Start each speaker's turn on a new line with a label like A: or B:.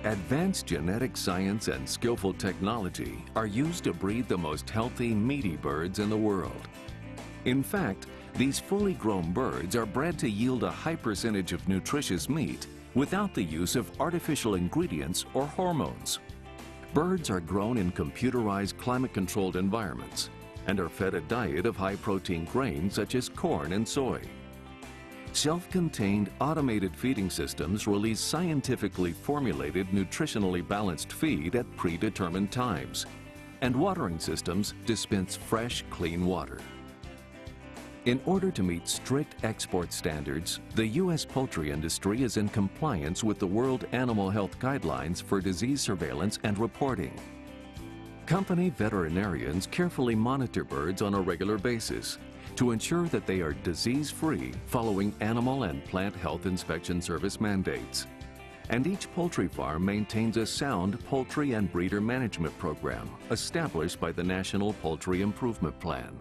A: Advanced genetic science and skillful technology are used to breed the most healthy, meaty birds in the world. In fact, these fully grown birds are bred to yield a high percentage of nutritious meat without the use of artificial ingredients or hormones. Birds are grown in computerized, climate-controlled environments and are fed a diet of high-protein grains such as corn and soy. Self-contained automated feeding systems release scientifically formulated, nutritionally balanced feed at predetermined times, and watering systems dispense fresh, clean water. In order to meet strict export standards, the U.S. poultry industry is in compliance with the World Animal Health Guidelines for disease surveillance and reporting. Company veterinarians carefully monitor birds on a regular basis to ensure that they are disease-free following animal and plant health inspection service mandates. And each poultry farm maintains a sound poultry and breeder management program established by the National Poultry Improvement Plan.